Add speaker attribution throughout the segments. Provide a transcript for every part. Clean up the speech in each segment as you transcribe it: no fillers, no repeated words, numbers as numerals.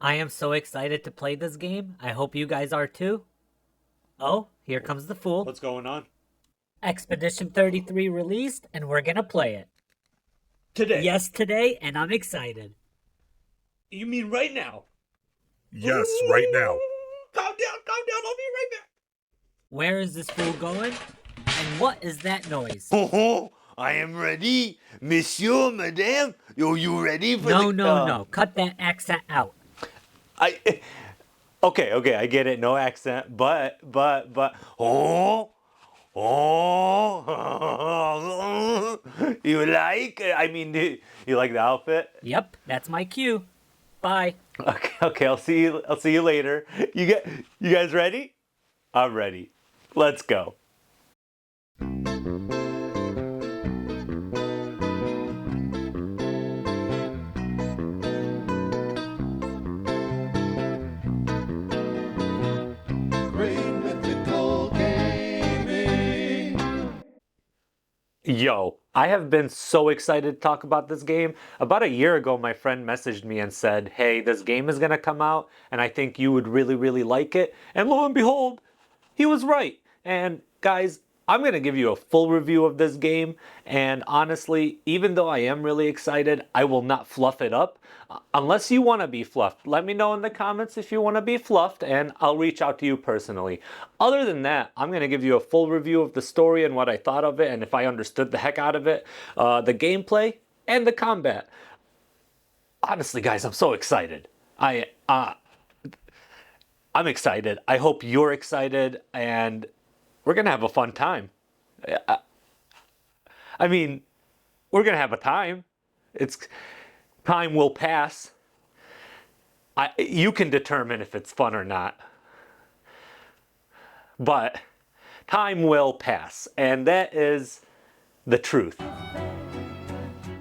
Speaker 1: I am so excited to play this game. I hope you guys are too. Oh, here comes the fool.
Speaker 2: What's going on?
Speaker 1: Expedition 33 released, and we're gonna play it.
Speaker 2: Today.
Speaker 1: Yes, today, and I'm excited.
Speaker 2: You mean right now?
Speaker 3: Yes, right now.
Speaker 2: Calm down, I'll be right back.
Speaker 1: Where is this fool going? And what is that noise?
Speaker 4: Oh, I am ready, Monsieur, Madame. Are you ready for
Speaker 1: No. Cut that accent out.
Speaker 4: I. Okay, I get it. No accent, but. Oh, you like? I mean, you like the outfit?
Speaker 1: Yep, that's my cue. Bye.
Speaker 4: Okay. I'll see you. I'll see you later. You guys ready? I'm ready. Let's go. Yo, I have been so excited to talk about this game. About a year ago, my friend messaged me and said, "Hey, this game is going to come out, and I think you would really like it." And lo and behold, he was right. And guys, I'm going to give you a full review of this game. And honestly, even though I am really excited, I will not fluff it up. Unless you want to be fluffed. Let me know in the comments if you want to be fluffed, and I'll reach out to you personally. Other than that, I'm going to give you a full review of the story and what I thought of it, and if I understood the heck out of it, the gameplay, and the combat. Honestly, guys, I'm so excited. I'm excited. I hope you're excited, and we're gonna have a fun time. I mean, we're gonna have a time. It's time will pass. You can determine if it's fun or not, but time will pass, and that is the truth.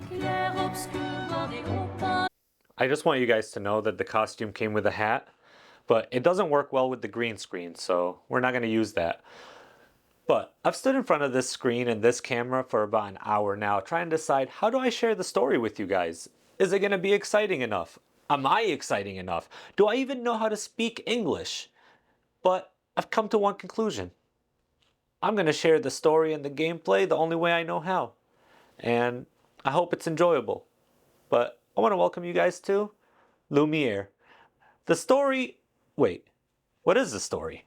Speaker 5: Clair Obscur dans des gros pas.
Speaker 4: I just want you guys to know that the costume came with a hat, but it doesn't work well with the green screen, so we're not going to use that. But I've stood in front of this screen and this camera for about an hour now trying to decide, how do I share the story with you guys? Is it going to be exciting enough? Am I exciting enough? Do I even know how to speak English? But I've come to one conclusion. I'm going to share the story and the gameplay the only way I know how. And I hope it's enjoyable. But I want to welcome you guys to Lumiere. The story... Wait, what is the story?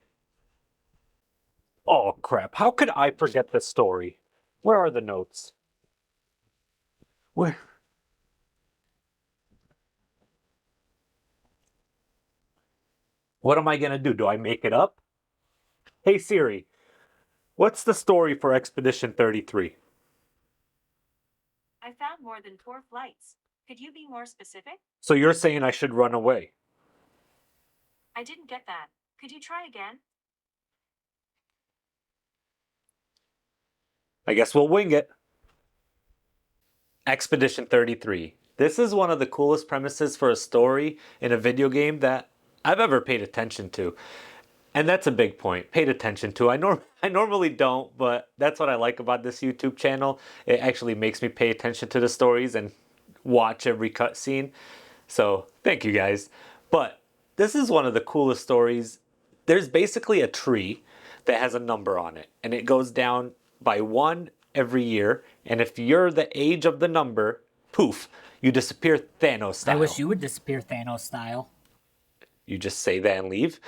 Speaker 4: Oh crap, how could I forget this story? Where are the notes? Where? What am I gonna do? Do I make it up? Hey Siri, what's the story for Expedition 33?
Speaker 5: I found more than 4 flights. Could you be more specific?
Speaker 4: So you're saying I should run away?
Speaker 5: I didn't get that. Could you try again?
Speaker 4: I guess we'll wing it. Expedition 33. This is one of the coolest premises for a story in a video game that I've ever paid attention to. And that's a big point. Paid attention to. I normally don't, but that's what I like about this YouTube channel. It actually makes me pay attention to the stories and watch every cutscene. So thank you guys. But this is one of the coolest stories. There's basically a tree that has a number on it, and it goes down by one every year. And if you're the age of the number, poof, you disappear Thanos style.
Speaker 1: I wish you would disappear Thanos style.
Speaker 4: You just say that and leave.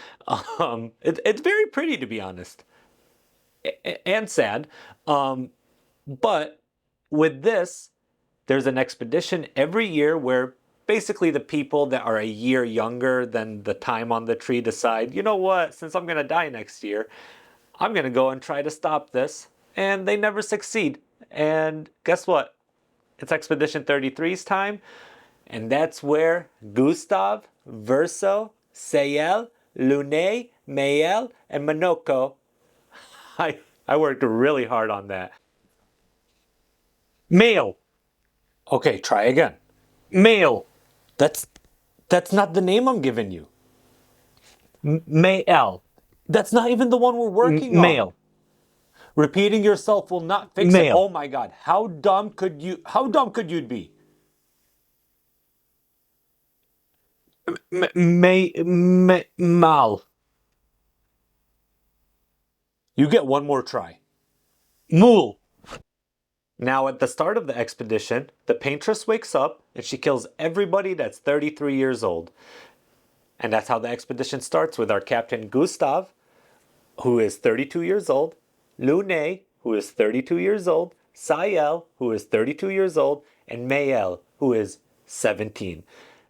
Speaker 4: It's very pretty, to be honest, and sad. But with this, there's an expedition every year where basically the people that are a year younger than the time on the tree decide, you know what, since I'm going to die next year, I'm going to go and try to stop this. And they never succeed. And guess what? It's Expedition 33's time. And that's where Gustav, Verso, Sayel, Lune, Mael, and Monoko. I worked really hard on that. Male. Okay, try again. Male. That's not the name I'm giving you. Mael. That's not even the one we're working on. Male. Repeating yourself will not fix it. Oh my god, how dumb could you be? Mal. You get one more try. Mul. Now, at the start of the expedition, the paintress wakes up and she kills everybody that's 33 years old. And that's how the expedition starts, with our captain Gustav, who is 32 years old, Lune, who is 32 years old, Sayel, who is 32 years old, and Mayel, who is 17.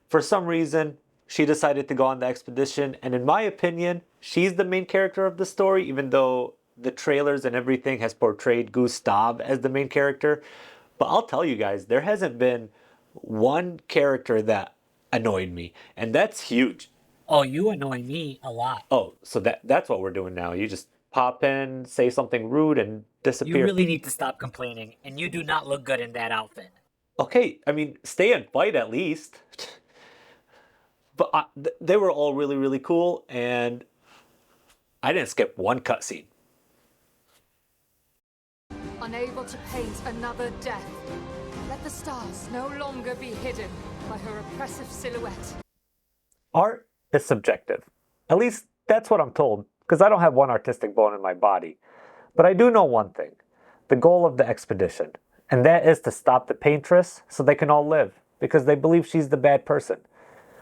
Speaker 4: For some reason, she decided to go on the expedition, and in my opinion, she's the main character of the story, even though the trailers and everything has portrayed Gustav as the main character. But I'll tell you guys, there hasn't been one character that annoyed me, and that's huge.
Speaker 1: Oh, you annoy me a lot.
Speaker 4: Oh, so that's what we're doing now. You just pop in, say something rude, and
Speaker 1: You
Speaker 4: disappear.
Speaker 1: really need to stop complaining, and you do not look good in that outfit.
Speaker 4: Okay, I mean, stay and fight at least. But they were all really, really cool, and I didn't skip one cutscene.
Speaker 6: Unable to paint another death. Let the stars no longer be hidden by her oppressive silhouette.
Speaker 4: Art is subjective. At least that's what I'm told, because I don't have one artistic bone in my body. But I do know one thing: the goal of the expedition, and that is to stop the paintress so they can all live, because they believe she's the bad person.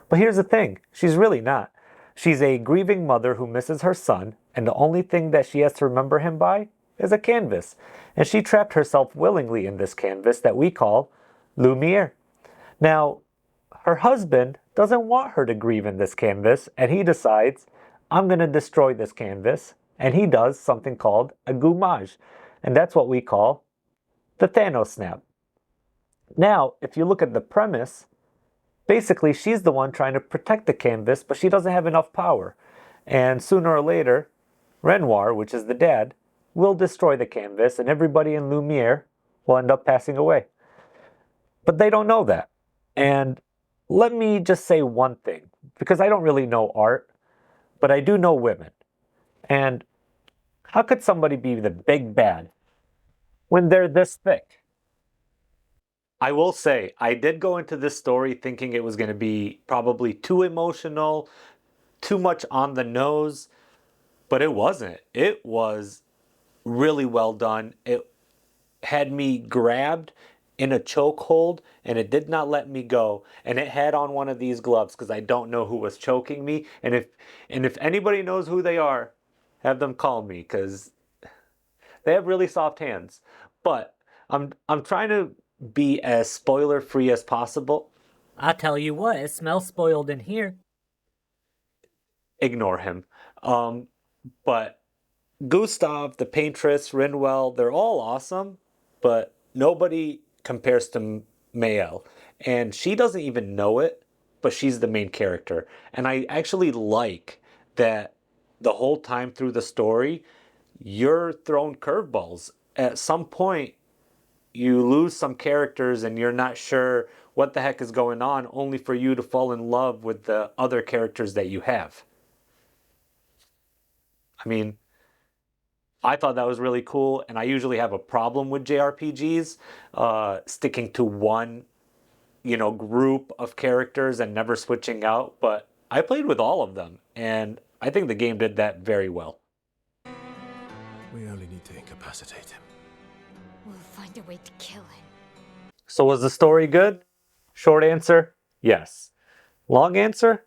Speaker 4: But here's the thing, she's really not. She's a grieving mother who misses her son, and the only thing that she has to remember him by is a canvas. And she trapped herself willingly in this canvas that we call Lumiere. Now, her husband doesn't want her to grieve in this canvas, and he decides, I'm going to destroy this canvas. And he does something called a gommage, and that's what we call the Thanos snap. Now, if you look at the premise, basically she's the one trying to protect the canvas, but she doesn't have enough power. And sooner or later, Renoir, which is the dad, will destroy the canvas, and everybody in Lumiere will end up passing away. But they don't know that. And let me just say one thing, because I don't really know art, but I do know women. And how could somebody be the big bad when they're this thick? I will say, I did go into this story thinking it was going to be probably too emotional, too much on the nose, but it wasn't. It was really well done. It had me grabbed in a chokehold, and it did not let me go. And it had on one of these gloves because I don't know who was choking me. And if anybody knows who they are, have them call me, because they have really soft hands. But I'm trying to be as spoiler free as possible.
Speaker 1: I'll tell you what, it smells spoiled in here.
Speaker 4: Ignore him. But Gustav, the paintress, Rinwell, they're all awesome, but nobody compares to Mael. And she doesn't even know it, but she's the main character. And I actually like that the whole time through the story, you're thrown curveballs. At some point, you lose some characters and you're not sure what the heck is going on, only for you to fall in love with the other characters that you have. I mean, I thought that was really cool, and I usually have a problem with JRPGs sticking to one, group of characters and never switching out. But I played with all of them, and I think the game did that very well.
Speaker 7: We only need to incapacitate him.
Speaker 8: We'll find a way to kill him.
Speaker 4: So was the story good? Short answer, yes. Long answer,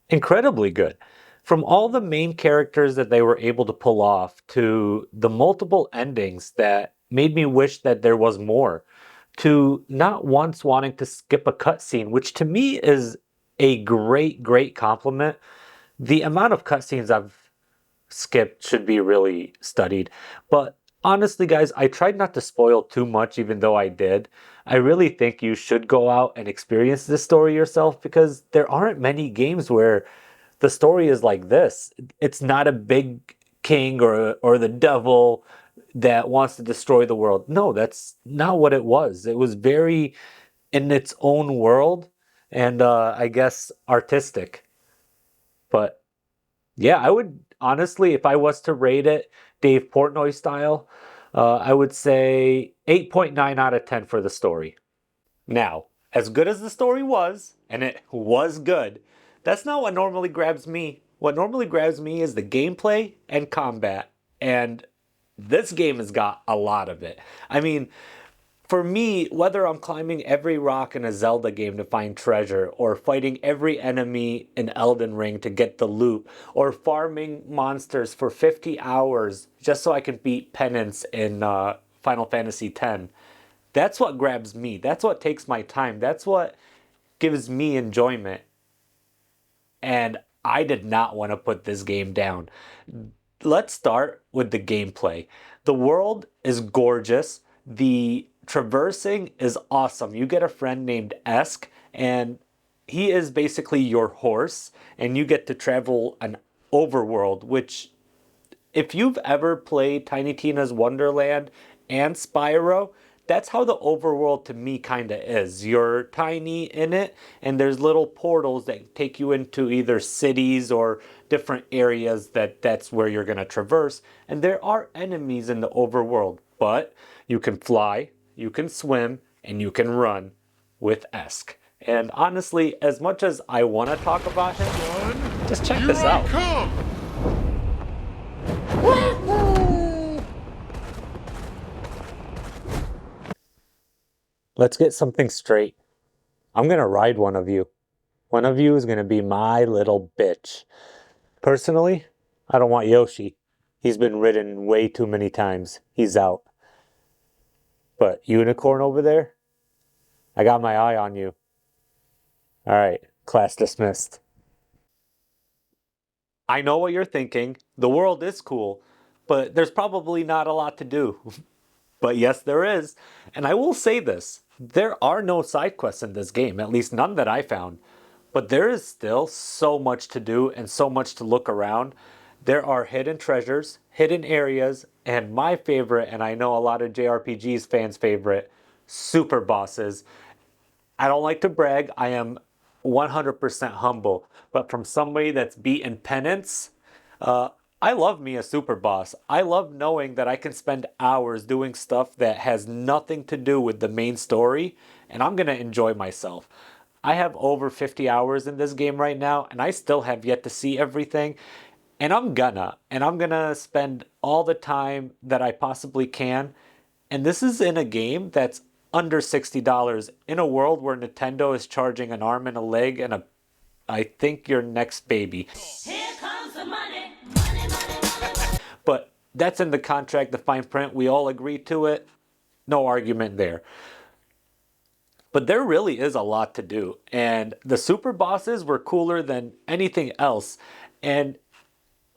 Speaker 4: incredibly good. From all the main characters that they were able to pull off, to the multiple endings that made me wish that there was more, to not once wanting to skip a cutscene, which to me is a great, great compliment. The amount of cutscenes I've skipped should be really studied. But honestly, guys, I tried not to spoil too much, even though I did. I really think you should go out and experience this story yourself, because there aren't many games where the story is like this. It's not a big king or the devil that wants to destroy the world. No, that's not what it was. It was very in its own world, and I guess artistic. But yeah, I would honestly, if I was to rate it Dave Portnoy style, I would say 8.9 out of 10 for the story. Now, as good as the story was, and it was good, That's not what normally grabs me. What normally grabs me is the gameplay and combat. And this game has got a lot of it. I mean, for me, whether I'm climbing every rock in a Zelda game to find treasure, or fighting every enemy in Elden Ring to get the loot, or farming monsters for 50 hours just so I can beat Penance in Final Fantasy X, that's what grabs me. That's what takes my time. That's what gives me enjoyment. And I did not want to put this game down. Let's start with the gameplay. The world is gorgeous. The traversing is awesome. You get a friend named Esk, and he is basically your horse, and you get to travel an overworld, which, if you've ever played Tiny Tina's Wonderland and Spyro, that's how the overworld to me kind of is. You're tiny in it, and there's little portals that take you into either cities or different areas that's where you're going to traverse. And there are enemies in the overworld, but you can fly, you can swim, and you can run with Esk. And honestly, as much as I want to talk about him, just check this out. Let's get something straight. I'm going to ride one of you. One of you is going to be my little bitch. Personally, I don't want Yoshi. He's been ridden way too many times. He's out. But Unicorn over there, I got my eye on you. All right, class dismissed. I know what you're thinking. The world is cool, but there's probably not a lot to do. But yes, there is. And I will say this. There are no side quests in this game, at least none that I found. But there is still so much to do and so much to look around. There are hidden treasures, hidden areas, and my favorite, and I know a lot of JRPGs fans' favorite, super bosses. I don't like to brag. I am 100% humble. But from somebody that's beaten Penance, I love me a super boss. I love knowing that I can spend hours doing stuff that has nothing to do with the main story, and I'm going to enjoy myself. I have over 50 hours in this game right now, and I still have yet to see everything. And I'm gonna spend all the time that I possibly can. And this is in a game that's under $60 in a world where Nintendo is charging an arm and a leg and I think your next baby.
Speaker 9: Here comes the money.
Speaker 4: But that's in the contract, the fine print. We all agree to it. No argument there. But there really is a lot to do. And the super bosses were cooler than anything else. And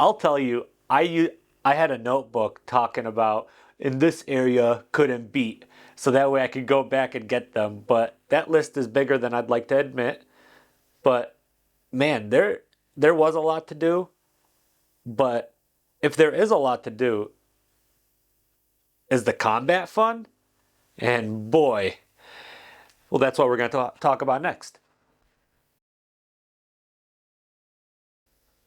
Speaker 4: I'll tell you, I had a notebook talking about in this area couldn't beat. So that way I could go back and get them. But that list is bigger than I'd like to admit. But man, there was a lot to do. But if there is a lot to do, is the combat fun? And boy, well, that's what we're going to talk about next.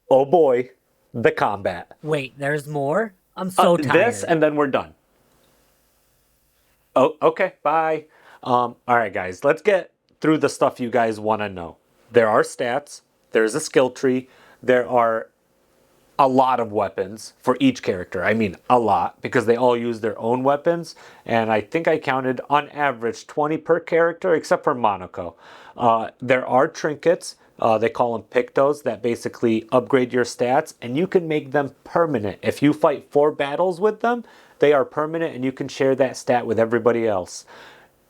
Speaker 4: Oh boy, the combat.
Speaker 1: Wait, there's more? I'm so tired.
Speaker 4: This, and then we're done. Oh, okay, bye. All right, guys, let's get through the stuff you guys want to know. There are stats. There's a skill tree. There are a lot of weapons for each character. I mean, a lot, because they all use their own weapons. And I think I counted on average 20 per character, except for Monaco. There are trinkets. They call them pictos, that basically upgrade your stats, and you can make them permanent. If you fight 4 battles with them, they are permanent, and you can share that stat with everybody else.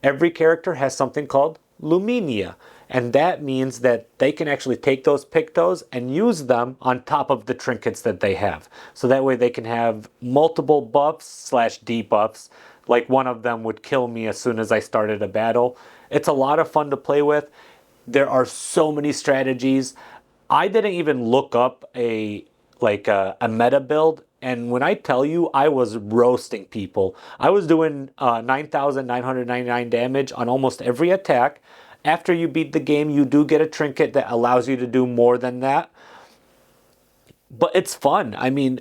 Speaker 4: Every character has something called Luminia, and that means that they can actually take those pictos and use them on top of the trinkets that they have. So that way they can have multiple buffs / debuffs. Like one of them would kill me as soon as I started a battle. It's a lot of fun to play with. There are so many strategies. I didn't even look up a meta build, and when I tell you I was roasting people, I was doing 9,999 damage on almost every attack. After you beat the game, you do get a trinket that allows you to do more than that. But it's fun. I mean,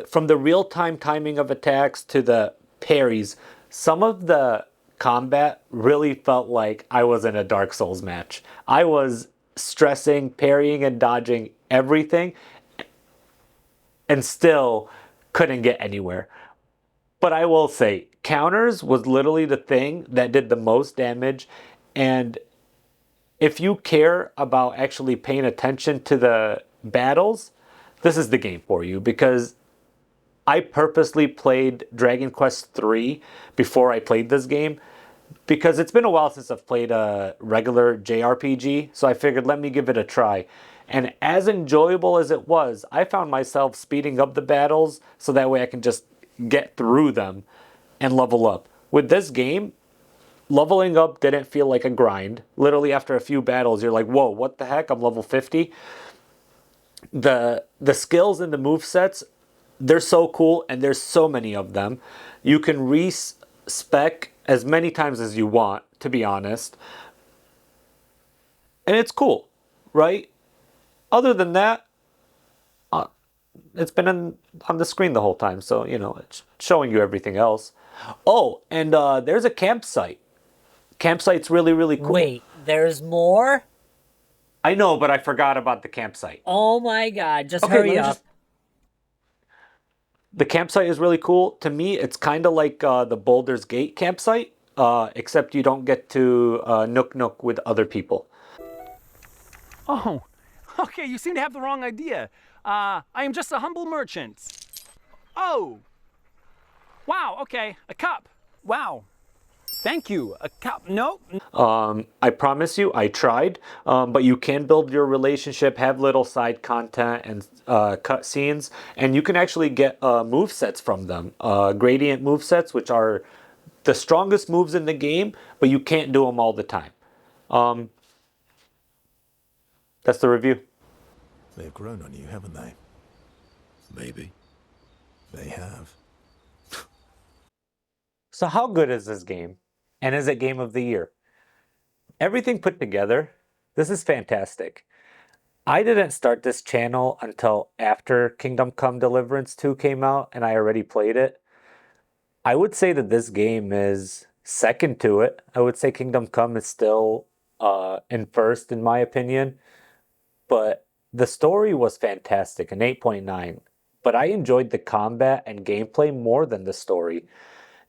Speaker 4: from the real-time timing of attacks to the parries, some of the combat really felt like I was in a Dark Souls match. I was stressing, parrying, and dodging everything, and still couldn't get anywhere. But I will say, counters was literally the thing that did the most damage. And if you care about actually paying attention to the battles, this is the game for you, because I purposely played Dragon Quest III before I played this game, because it's been a while since I've played a regular JRPG, so I figured let me give it a try. And as enjoyable as it was, I found myself speeding up the battles so that way I can just get through them and level up. With this game, leveling up didn't feel like a grind. Literally after a few battles, you're like, whoa, what the heck? I'm level 50. The skills and the movesets, they're so cool, and there's so many of them. You can respec as many times as you want, to be honest. And it's cool, right? Other than that, it's been on the screen the whole time, so, you know, it's showing you everything else. Oh, and there's a campsite. Campsite's really, really cool.
Speaker 1: Wait, there's more?
Speaker 4: I know, but I forgot about the campsite.
Speaker 1: Oh my god, just
Speaker 4: Okay,
Speaker 1: hurry up.
Speaker 4: The campsite is really cool. To me, it's kind of like the Boulder's Gate campsite, except you don't get to Nook with other people.
Speaker 10: Oh, okay, you seem to have the wrong idea. I am just a humble merchant. Oh! Wow, okay, a cup. Wow. Thank you. A cup. No.
Speaker 4: I promise you, I tried, but you can build your relationship, have little side content and cutscenes, and you can actually get movesets from them. Gradient movesets, which are the strongest moves in the game, but you can't do them all the time. That's the review.
Speaker 7: They've grown on you, haven't they?
Speaker 3: Maybe.
Speaker 7: They have.
Speaker 4: So how good is this game? And is it Game of the Year? Everything put together, this is fantastic. I didn't start this channel until after Kingdom Come Deliverance 2 came out, and I already played it. I would say that this game is second to it. I would say Kingdom Come is still in first, in my opinion. But the story was fantastic, an 8.9. But I enjoyed the combat and gameplay more than the story.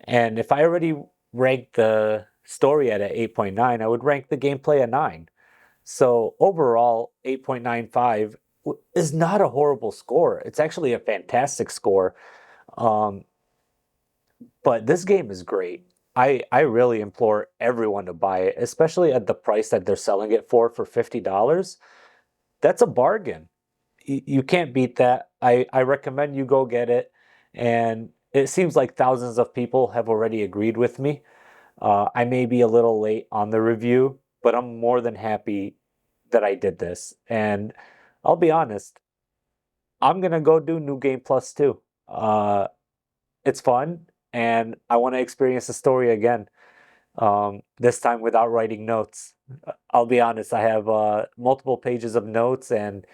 Speaker 4: And if I already ranked the story at an 8.9, I would rank the gameplay a 9. So overall, 8.95 is not a horrible score. It's actually a fantastic score. But this game is great. I really implore everyone to buy it, especially at the price that they're selling it for $50. That's a bargain. You can't beat that. I recommend you go get it. And it seems like thousands of people have already agreed with me. I may be a little late on the review, but I'm more than happy that I did this. And I'll be honest, I'm going to go do New Game Plus too. It's fun, and I want to experience the story again. This time without writing notes. I'll be honest, I have multiple pages of notes, and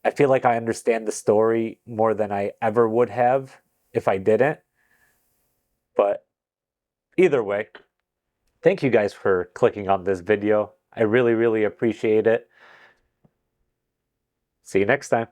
Speaker 4: I feel like I understand the story more than I ever would have if I didn't. But either way, thank you guys for clicking on this video. I really, really appreciate it. See you next time.